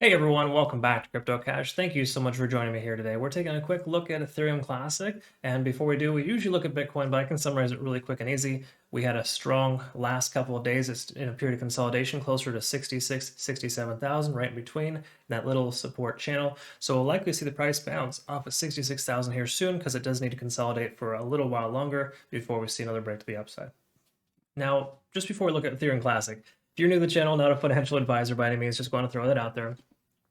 Hey everyone, welcome back to CryptoCache. Thank you so much for joining me here today. We're taking a quick look at Ethereum Classic, and before we do, we usually look at Bitcoin, but I can summarize it really quick and easy. We had a strong last couple of days. It's in a period of consolidation closer to 66, 67,000, right in between that little support channel. So we'll likely see the price bounce off of 66,000 here soon because it does need to consolidate for a little while longer before we see another break to the upside. Now, just before we look at Ethereum Classic, if you're new to the channel, not a financial advisor by any means, just want to throw that out there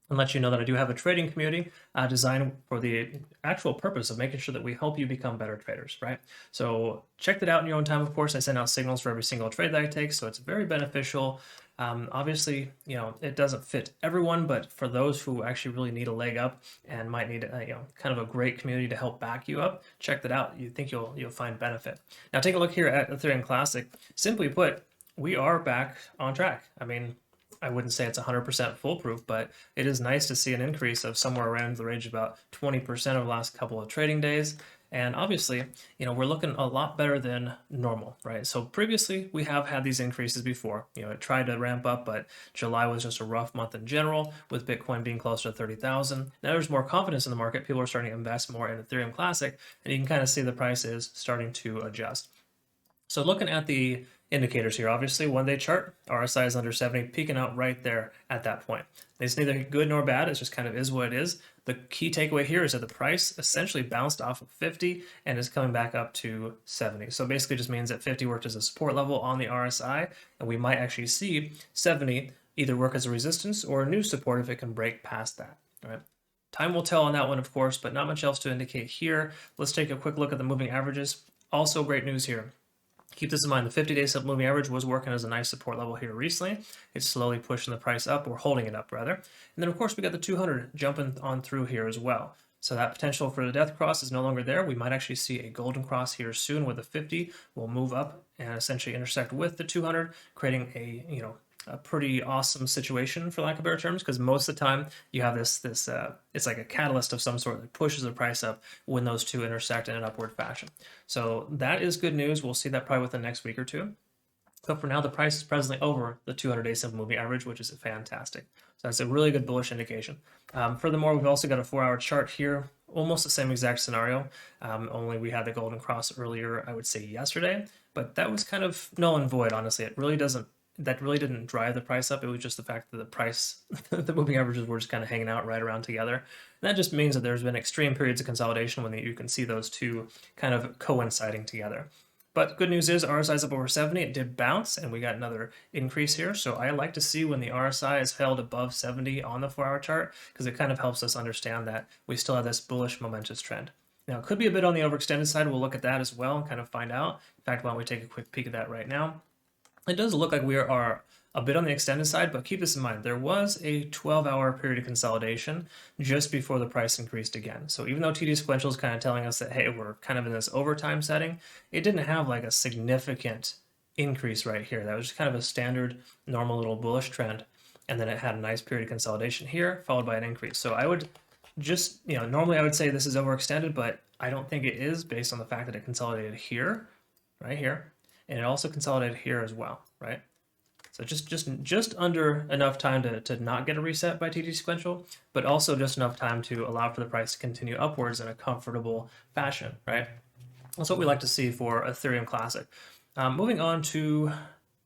and let you know that I do have a trading community designed for the actual purpose of making sure that we help you become better traders, right? So check that out in your own time. Of course, I send out signals for every single trade that I take, so it's very beneficial. Obviously, it doesn't fit everyone, but for those who actually really need a leg up and might need kind of a great community to help back you up, check that out. You think you'll find benefit. Now take a look here at Ethereum Classic. Simply put, we are back on track. I mean, I wouldn't say it's 100% foolproof, but it is nice to see an increase of somewhere around the range of about 20% over the last couple of trading days. And obviously, we're looking a lot better than normal, right? So previously, we have had these increases before. It tried to ramp up, but July was just a rough month in general, with Bitcoin being closer to 30,000. Now there's more confidence in the market. People are starting to invest more in Ethereum Classic, and you can kind of see the price is starting to adjust. So looking at the indicators here, obviously one-day chart, RSI is under 70, peaking out right there at that point. It's neither good nor bad, it just kind of is what it is. The key takeaway here is that the price essentially bounced off of 50 and is coming back up to 70. So basically just means that 50 worked as a support level on the RSI, and we might actually see 70 either work as a resistance or a new support if it can break past that, right? Time will tell on that one, of course, but not much else to indicate here. Let's take a quick look at the moving averages. Also great news here. Keep this in mind, the 50-day moving average was working as a nice support level here recently. It's slowly pushing the price up, or holding it up rather. And then of course we got the 200 jumping on through here as well. So that potential for the death cross is no longer there. We might actually see a golden cross here soon where the 50 will move up and essentially intersect with the 200, creating a pretty awesome situation, for lack of better terms, because most of the time you have this it's like a catalyst of some sort that pushes the price up when those two intersect in an upward fashion. So that is good news. We'll see that probably within the next week or two. So for now, the price is presently over the 200-day simple moving average, which is fantastic. So that's a really good bullish indication. Furthermore, we've also got a 4-hour chart here, almost the same exact scenario, only we had the golden cross earlier, I would say yesterday, but that was kind of null and void, honestly. That really didn't drive the price up. It was just the fact that the price, the moving averages were just kind of hanging out right around together. And that just means that there's been extreme periods of consolidation when you can see those two kind of coinciding together. But good news is RSI is up over 70. It did bounce, and we got another increase here. So I like to see when the RSI is held above 70 on the 4-hour chart, because it kind of helps us understand that we still have this bullish momentous trend. Now, it could be a bit on the overextended side. We'll look at that as well and kind of find out. In fact, why don't we take a quick peek at that right now? It does look like we are a bit on the extended side, but keep this in mind. There was a 12-hour period of consolidation just before the price increased again. So even though TD sequential is kind of telling us that, hey, we're kind of in this overtime setting, it didn't have like a significant increase right here. That was just kind of a standard, normal little bullish trend. And then it had a nice period of consolidation here, followed by an increase. So I would just, normally I would say this is overextended, but I don't think it is based on the fact that it consolidated here, right here. And it also consolidated here as well, right? So just under enough time to not get a reset by TD sequential, but also just enough time to allow for the price to continue upwards in a comfortable fashion, right? That's what we like to see for Ethereum Classic. Moving on to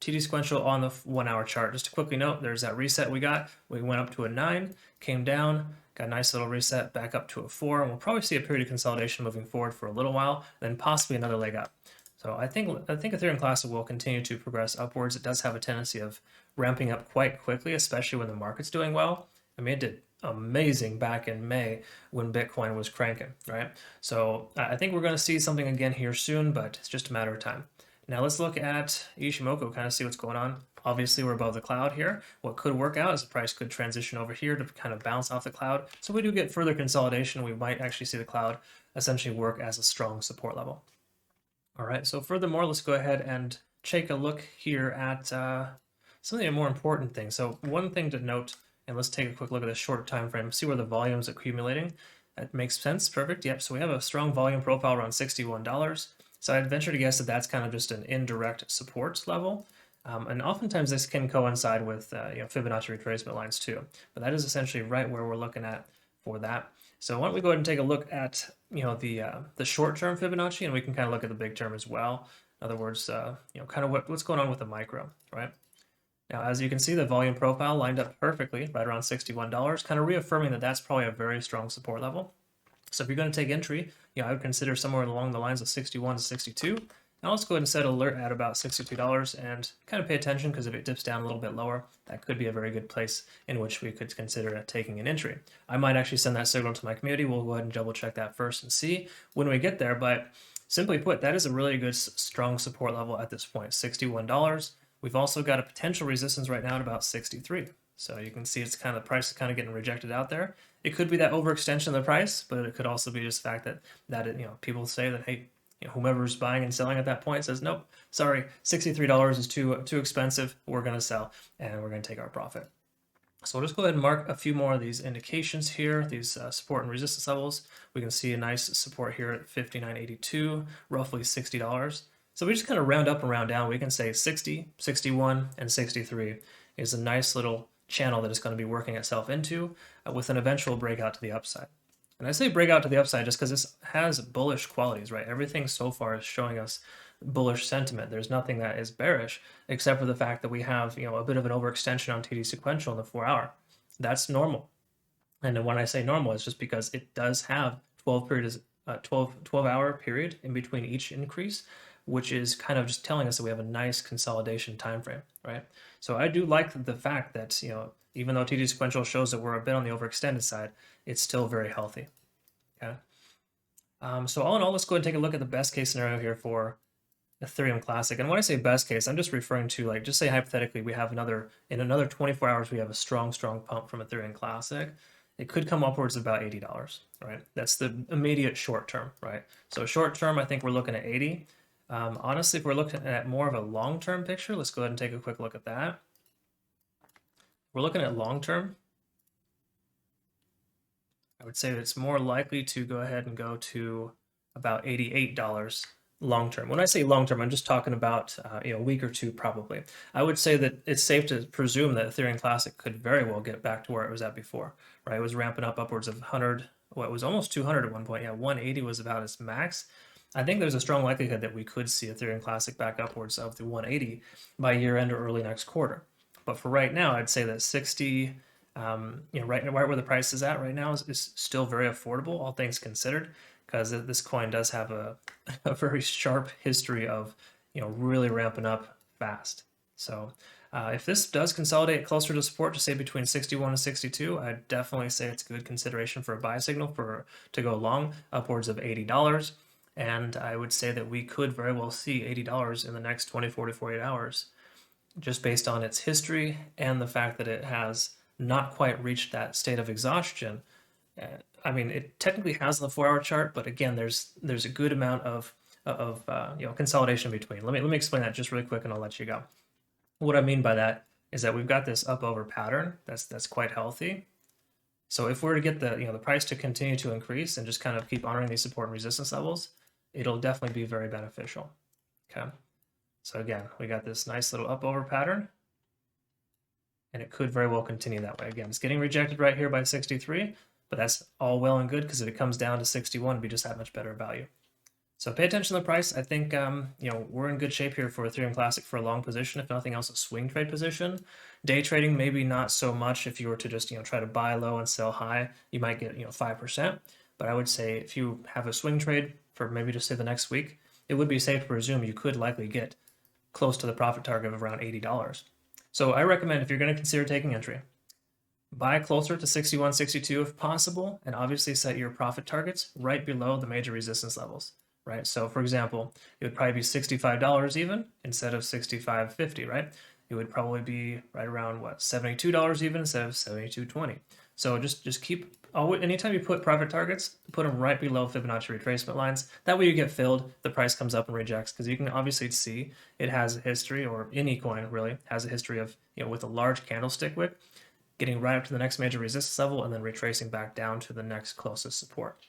TD sequential on the 1-hour chart. Just to quickly note, there's that reset we got. We went up to a 9, came down, got a nice little reset back up to a 4, and we'll probably see a period of consolidation moving forward for a little while, then possibly another leg up. So I think Ethereum Classic will continue to progress upwards. It does have a tendency of ramping up quite quickly, especially when the market's doing well. I mean, it did amazing back in May when Bitcoin was cranking, right? So I think we're going to see something again here soon, but it's just a matter of time. Now let's look at Ishimoku, kind of see what's going on. Obviously, we're above the cloud here. What could work out is the price could transition over here to kind of bounce off the cloud. So if we do get further consolidation, we might actually see the cloud essentially work as a strong support level. All right, so furthermore, let's go ahead and take a look here at some of the more important things. So one thing to note, and let's take a quick look at this shorter time frame, see where the volume's accumulating. That makes sense, perfect. Yep, so we have a strong volume profile around $61. So I'd venture to guess that that's kind of just an indirect support level. And oftentimes this can coincide with Fibonacci retracement lines too. But that is essentially right where we're looking at for that. So why don't we go ahead and take a look at the short-term Fibonacci, and we can kind of look at the big term as well. In other words, kind of what's going on with the micro, right? Now, as you can see, the volume profile lined up perfectly right around $61, kind of reaffirming that that's probably a very strong support level. So if you're going to take entry, I would consider somewhere along the lines of 61 to 62. Now let's go ahead and set alert at about $62 and kind of pay attention, because if it dips down a little bit lower, that could be a very good place in which we could consider taking an entry. I might actually send that signal to my community. We'll go ahead and double check that first and see when we get there. But simply put, that is a really good, strong support level at this point, $61. We've also got a potential resistance right now at about 63. So you can see it's kind of, the price is kind of getting rejected out there. It could be that overextension of the price, but it could also be just the fact that people say that, hey, whomever's buying and selling at that point says, nope, sorry, $63 is too expensive. We're going to sell and we're going to take our profit. So we'll just go ahead and mark a few more of these indications here, these support and resistance levels. We can see a nice support here at $59.82, roughly $60. So we just kind of round up and round down. We can say 60, 61, and 63 is a nice little channel that is going to be working itself into with an eventual breakout to the upside. And I say breakout to the upside just because this has bullish qualities, right? Everything so far is showing us bullish sentiment. There's nothing that is bearish except for the fact that we have, a bit of an overextension on TD sequential in the 4-hour. That's normal. And when I say normal, it's just because it does have 12-hour period in between each increase, which is kind of just telling us that we have a nice consolidation time frame, right? So I do like the fact that, even though TD sequential shows that we're a bit on the overextended side, it's still very healthy. Okay. So all in all, let's go ahead and take a look at the best case scenario here for Ethereum Classic. And when I say best case, I'm just referring to, just say hypothetically we have in another 24 hours, we have a strong pump from Ethereum Classic. It could come upwards of about $80, right? That's the immediate short term, right? So short term, I think we're looking at 80. Honestly, if we're looking at more of a long-term picture, let's go ahead and take a quick look at that. We're looking at long-term. I would say that it's more likely to go ahead and go to about $88 long-term. When I say long-term, I'm just talking about a week or two probably. I would say that it's safe to presume that Ethereum Classic could very well get back to where it was at before, right? It was ramping up upwards of 100, it was almost 200 at one point. Yeah, 180 was about its max. I think there's a strong likelihood that we could see Ethereum Classic back upwards of the 180 by year end or early next quarter. But for right now, I'd say that 60, right where the price is at right now is still very affordable, all things considered, because this coin does have a very sharp history of, really ramping up fast. So if this does consolidate closer to support, to say between 61 and 62, I'd definitely say it's a good consideration for a buy signal to go long upwards of $80. And I would say that we could very well see $80 in the next 24 to 48 hours, just based on its history and the fact that it has not quite reached that state of exhaustion. I mean, it technically has the 4-hour chart, but again, there's a good amount of consolidation between. Let me explain that just really quick, and I'll let you go. What I mean by that is that we've got this up over pattern that's quite healthy. So if we're to get the price to continue to increase and just kind of keep honoring these support and resistance levels, it'll definitely be very beneficial. Okay. So again, we got this nice little up over pattern, and it could very well continue that way. Again, it's getting rejected right here by 63, but that's all well and good, because if it comes down to 61, it'd be just that much better value. So pay attention to the price. I think we're in good shape here for Ethereum Classic for a long position, if nothing else, a swing trade position. Day trading, maybe not so much. If you were to just try to buy low and sell high, you might get 5%. But I would say if you have a swing trade for maybe just say the next week, it would be safe to presume you could likely get close to the profit target of around $80. So I recommend, if you're going to consider taking entry, buy closer to 61, 62 if possible, and obviously set your profit targets right below the major resistance levels, right? So for example, it would probably be $65 even instead of $65.50, right? It would probably be right around $72 even instead of $72.20. So just keep, anytime you put profit targets, put them right below Fibonacci retracement lines. That way you get filled, the price comes up and rejects, because you can obviously see it has a history, or any coin really has a history of, with a large candlestick wick, getting right up to the next major resistance level and then retracing back down to the next closest support.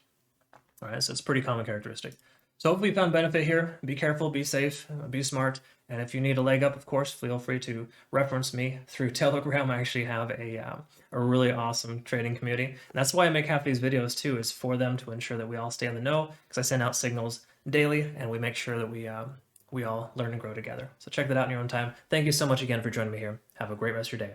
All right, so it's a pretty common characteristic. So hopefully you found benefit here. Be careful, be safe, be smart. And if you need a leg up, of course, feel free to reference me through Telegram. I actually have a really awesome trading community. And that's why I make half these videos too, is for them to ensure that we all stay in the know, because I send out signals daily and we make sure that we all learn and grow together. So check that out in your own time. Thank you so much again for joining me here. Have a great rest of your day.